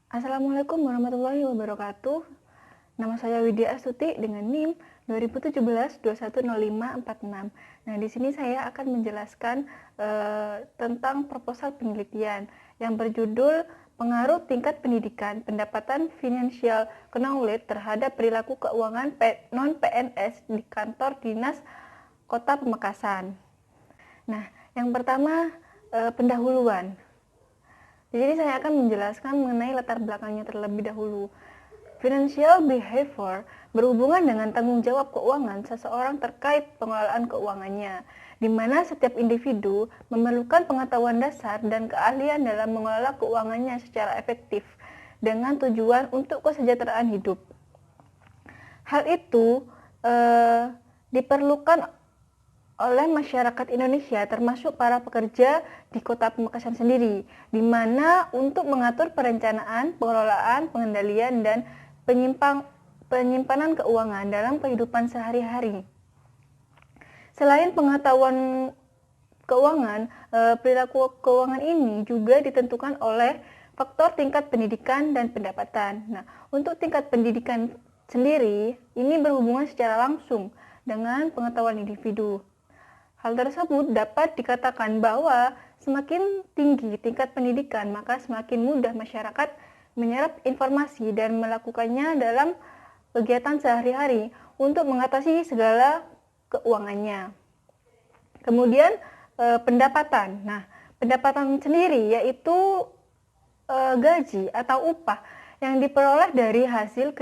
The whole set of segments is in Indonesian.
Assalamualaikum warahmatullahi wabarakatuh. Nama saya Widya Astuti dengan NIM 2017-210546. Nah, di sini saya akan menjelaskan tentang proposal penelitian yang berjudul Pengaruh Tingkat Pendidikan Pendapatan Financial Knowledge terhadap Perilaku Keuangan Non-PNS di Kantor Dinas Kota Pamekasan. Nah, yang pertama pendahuluan. Jadi saya akan menjelaskan mengenai latar belakangnya terlebih dahulu. Financial behavior berhubungan dengan tanggung jawab keuangan seseorang terkait pengelolaan keuangannya, di mana setiap individu memerlukan pengetahuan dasar dan keahlian dalam mengelola keuangannya secara efektif dengan tujuan untuk kesejahteraan hidup. Hal itu diperlukan oleh masyarakat Indonesia termasuk para pekerja di Kota Pamekasan sendiri, di mana untuk mengatur perencanaan, pengelolaan, pengendalian, dan penyimpanan keuangan dalam kehidupan sehari-hari. Selain pengetahuan keuangan, perilaku keuangan ini juga ditentukan oleh faktor tingkat pendidikan dan pendapatan. Nah, untuk tingkat pendidikan sendiri, ini berhubungan secara langsung dengan pengetahuan individu. Hal tersebut dapat dikatakan bahwa semakin tinggi tingkat pendidikan, maka semakin mudah masyarakat menyerap informasi dan melakukannya dalam kegiatan sehari-hari untuk mengatasi segala keuangannya. Kemudian pendapatan. Nah, pendapatan sendiri yaitu gaji atau upah yang diperoleh dari hasil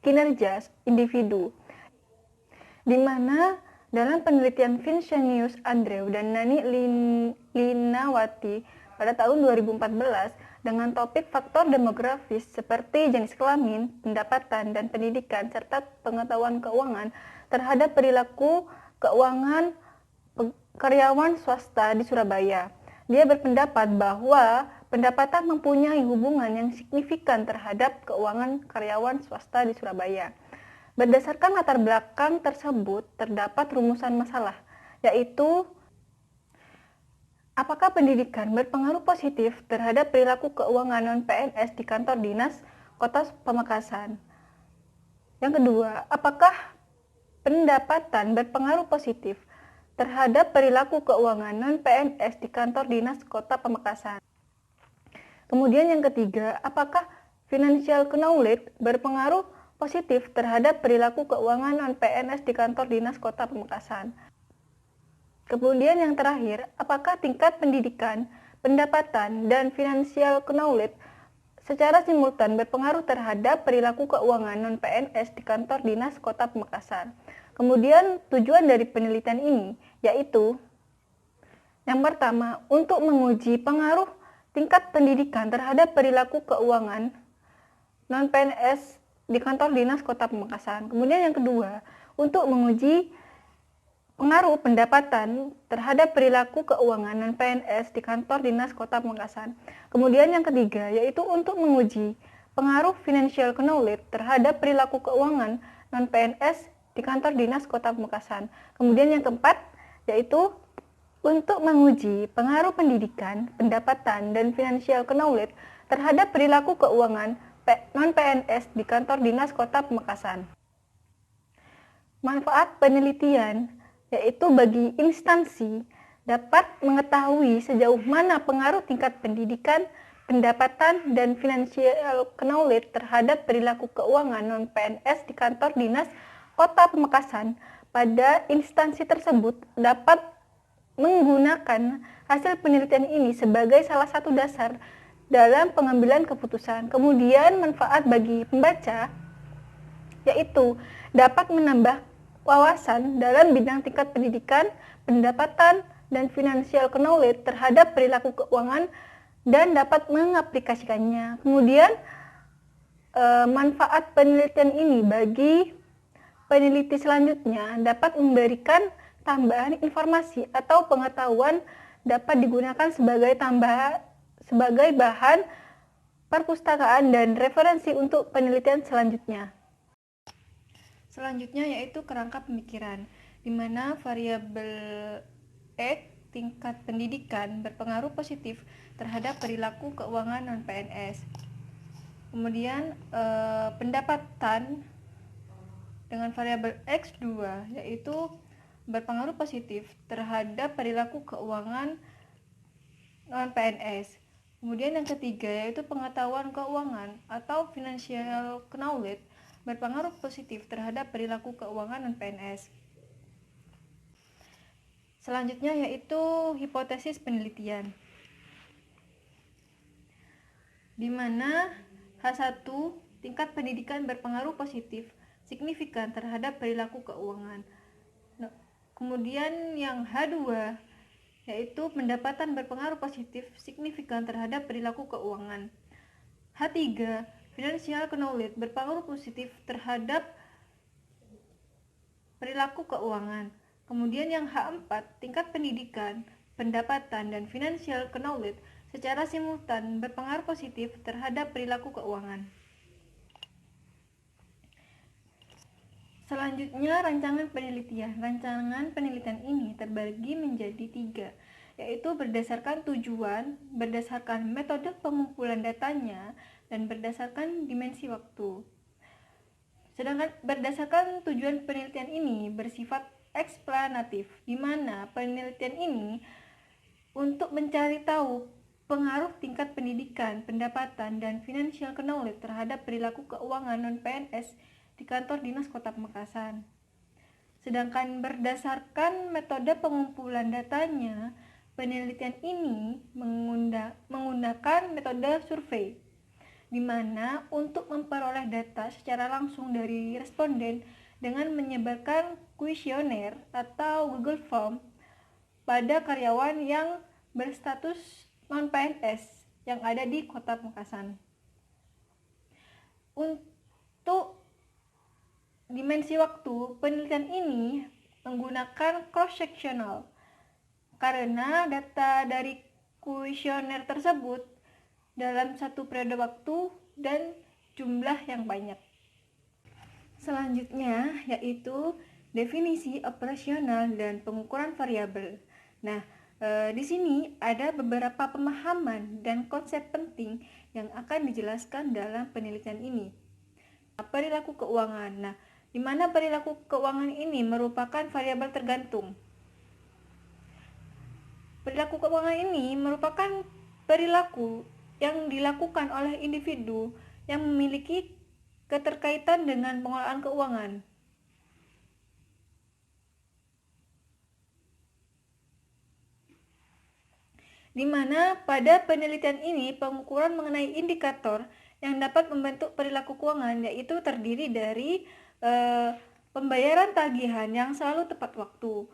kinerja individu, di mana dalam penelitian Vincentius Andreu dan Nani Linawati pada tahun 2014 dengan topik faktor demografis seperti jenis kelamin, pendapatan, dan pendidikan, serta pengetahuan keuangan terhadap perilaku keuangan karyawan swasta di Surabaya. Dia berpendapat bahwa pendapatan mempunyai hubungan yang signifikan terhadap keuangan karyawan swasta di Surabaya. Berdasarkan latar belakang tersebut, terdapat rumusan masalah, yaitu apakah pendidikan berpengaruh positif terhadap perilaku keuangan non-PNS di kantor dinas Kota Pamekasan. Yang kedua, apakah pendapatan berpengaruh positif terhadap perilaku keuangan non-PNS di kantor dinas Kota Pamekasan. Kemudian yang ketiga, apakah financial knowledge berpengaruh positif terhadap perilaku keuangan non-PNS di kantor dinas Kota Pamekasan. Kemudian yang terakhir, apakah tingkat pendidikan, pendapatan, dan financial knowledge secara simultan berpengaruh terhadap perilaku keuangan non-PNS di kantor dinas Kota Pamekasan. Kemudian tujuan dari penelitian ini yaitu yang pertama, untuk menguji pengaruh tingkat pendidikan terhadap perilaku keuangan non-PNS di kantor dinas Kota Pamekasan. Kemudian yang kedua, untuk menguji pengaruh pendapatan terhadap perilaku keuangan non-PNS di kantor dinas Kota Pamekasan. Kemudian yang ketiga, yaitu untuk menguji pengaruh financial knowledge terhadap perilaku keuangan non-PNS di kantor dinas Kota Pamekasan. Kemudian yang keempat, yaitu untuk menguji pengaruh pendidikan, pendapatan, dan financial knowledge terhadap perilaku keuangan non-PNS di kantor dinas Kota Pamekasan. Manfaat penelitian yaitu bagi instansi dapat mengetahui sejauh mana pengaruh tingkat pendidikan, pendapatan, dan financial knowledge terhadap perilaku keuangan non-PNS di kantor dinas Kota Pamekasan pada instansi tersebut dapat menggunakan hasil penelitian ini sebagai salah satu dasar dalam pengambilan keputusan. Kemudian manfaat bagi pembaca yaitu dapat menambah wawasan dalam bidang tingkat pendidikan, pendapatan, dan financial knowledge terhadap perilaku keuangan dan dapat mengaplikasikannya. Kemudian manfaat penelitian ini bagi peneliti selanjutnya dapat memberikan tambahan informasi atau pengetahuan dapat digunakan sebagai bahan perpustakaan dan referensi untuk penelitian selanjutnya. Selanjutnya yaitu kerangka pemikiran, di mana variabel E tingkat pendidikan berpengaruh positif terhadap perilaku keuangan non-PNS. Kemudian pendapatan dengan variabel X2 yaitu berpengaruh positif terhadap perilaku keuangan non-PNS. Kemudian yang ketiga yaitu pengetahuan keuangan atau financial knowledge berpengaruh positif terhadap perilaku keuangan non-PNS. Selanjutnya yaitu hipotesis penelitian, di mana H1 tingkat pendidikan berpengaruh positif signifikan terhadap perilaku keuangan. Nah, kemudian yang H2 yaitu pendapatan berpengaruh positif signifikan terhadap perilaku keuangan. H3 financial knowledge berpengaruh positif terhadap perilaku keuangan. Kemudian yang H4 tingkat pendidikan, pendapatan, dan financial knowledge secara simultan berpengaruh positif terhadap perilaku keuangan. Selanjutnya, rancangan penelitian. Rancangan penelitian ini terbagi menjadi 3, yaitu berdasarkan tujuan, berdasarkan metode pengumpulan datanya, dan berdasarkan dimensi waktu. Sedangkan berdasarkan tujuan penelitian ini bersifat eksplanatif, di mana penelitian ini untuk mencari tahu pengaruh tingkat pendidikan, pendapatan, dan financial knowledge terhadap perilaku keuangan non-PNS di kantor Dinas Kota Pamekasan. Sedangkan berdasarkan metode pengumpulan datanya, penelitian ini menggunakan metode survei, di mana untuk memperoleh data secara langsung dari responden dengan menyebarkan kuesioner atau Google Form pada karyawan yang berstatus non-PNS yang ada di Kota Pamekasan. Untuk dimensi waktu, penelitian ini menggunakan cross-sectional karena data dari kuesioner tersebut dalam satu periode waktu dan jumlah yang banyak. Selanjutnya yaitu definisi operasional dan pengukuran variabel. Nah, di sini ada beberapa pemahaman dan konsep penting yang akan dijelaskan dalam penelitian ini. Perilaku keuangan. Nah, di mana perilaku keuangan ini merupakan variabel tergantung. Perilaku keuangan ini merupakan perilaku yang dilakukan oleh individu yang memiliki keterkaitan dengan pengelolaan keuangan. Di mana pada penelitian ini pengukuran mengenai indikator yang dapat membentuk perilaku keuangan yaitu terdiri dari pembayaran tagihan yang selalu tepat waktu,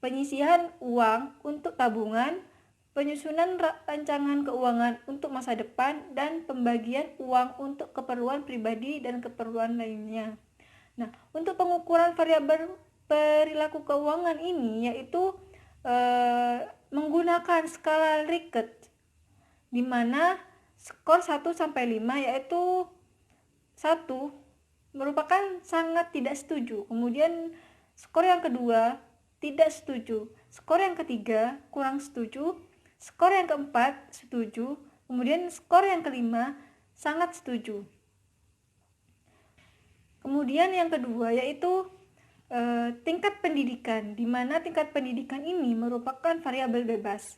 penyisihan uang untuk tabungan, penyusunan rancangan keuangan untuk masa depan, dan pembagian uang untuk keperluan pribadi dan keperluan lainnya. Nah, untuk pengukuran variabel perilaku keuangan ini yaitu menggunakan skala Likert, di mana skor 1 sampai 5 yaitu 1 merupakan sangat tidak setuju. Kemudian skor yang kedua tidak setuju. Skor yang ketiga kurang setuju. Skor yang keempat setuju. Kemudian skor yang kelima sangat setuju. Kemudian yang kedua yaitu tingkat pendidikan, di mana tingkat pendidikan ini merupakan variabel bebas.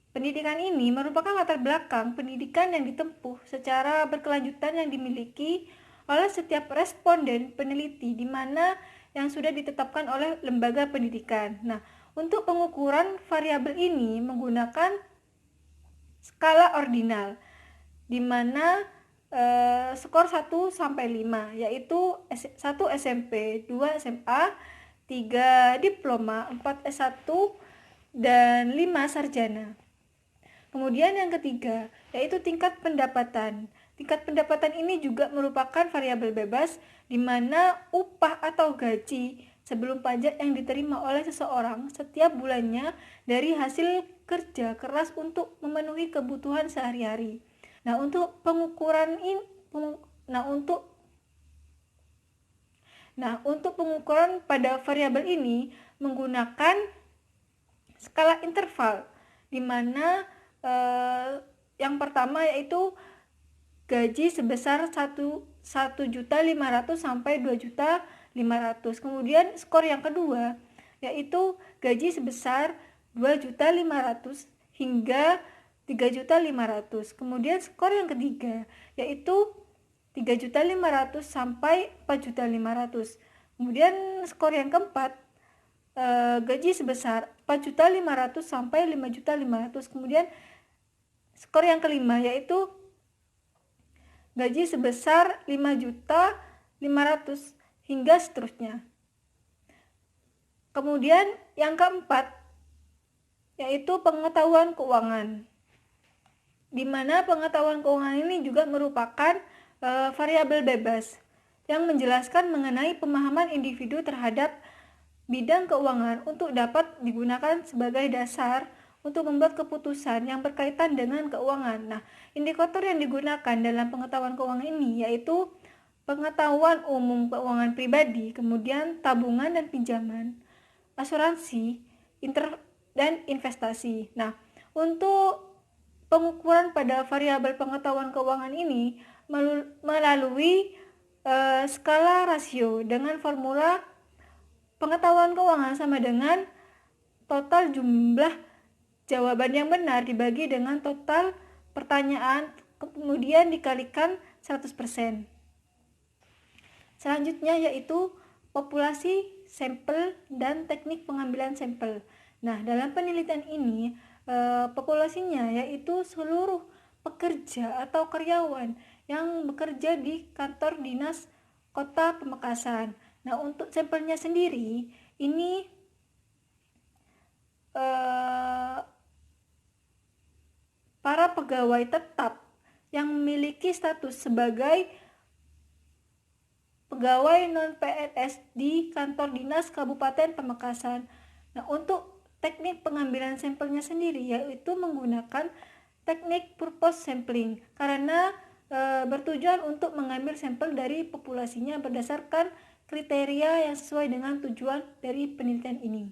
Pendidikan ini merupakan latar belakang pendidikan yang ditempuh secara berkelanjutan yang dimiliki oleh setiap responden peneliti, di mana yang sudah ditetapkan oleh lembaga pendidikan. Nah, untuk pengukuran variabel ini menggunakan skala ordinal, di mana skor 1 sampai 5 yaitu 1 SMP, 2 SMA, 3 diploma, 4 S1 dan 5 sarjana. Kemudian yang ketiga yaitu tingkat pendapatan. Tingkat pendapatan ini juga merupakan variabel bebas, di mana upah atau gaji sebelum pajak yang diterima oleh seseorang setiap bulannya dari hasil kerja keras untuk memenuhi kebutuhan sehari-hari. Nah, untuk pengukuran ini untuk pengukuran pada variabel ini menggunakan skala interval, di mana yang pertama yaitu gaji sebesar 1.500.000 sampai 2.500.000. Kemudian skor yang kedua yaitu gaji sebesar 2.500.000 hingga 3.500.000. Kemudian skor yang ketiga yaitu 3.500.000 sampai 4.500.000. Kemudian skor yang keempat gaji sebesar 4.500.000 sampai 5.500.000. Kemudian skor yang kelima yaitu gaji sebesar 5.500.000 hingga seterusnya. Kemudian yang keempat yaitu pengetahuan keuangan, di mana pengetahuan keuangan ini juga merupakan variabel bebas yang menjelaskan mengenai pemahaman individu terhadap bidang keuangan untuk dapat digunakan sebagai dasar untuk membuat keputusan yang berkaitan dengan keuangan. Nah, indikator yang digunakan dalam pengetahuan keuangan ini yaitu pengetahuan umum keuangan pribadi, kemudian tabungan dan pinjaman, asuransi, dan investasi. Nah, untuk pengukuran pada variabel pengetahuan keuangan ini melalui skala rasio dengan formula pengetahuan keuangan sama dengan total jumlah jawaban yang benar dibagi dengan total pertanyaan kemudian dikalikan 100%. Selanjutnya yaitu populasi, sampel, dan teknik pengambilan sampel. Nah, dalam penelitian ini populasinya yaitu seluruh pekerja atau karyawan yang bekerja di kantor dinas Kota Pamekasan. Nah, untuk sampelnya sendiri ini para pegawai tetap yang memiliki status sebagai pegawai non-PNS di kantor dinas Kabupaten Pamekasan. Nah, untuk teknik pengambilan sampelnya sendiri yaitu menggunakan teknik purpose sampling karena bertujuan untuk mengambil sampel dari populasinya berdasarkan kriteria yang sesuai dengan tujuan dari penelitian ini.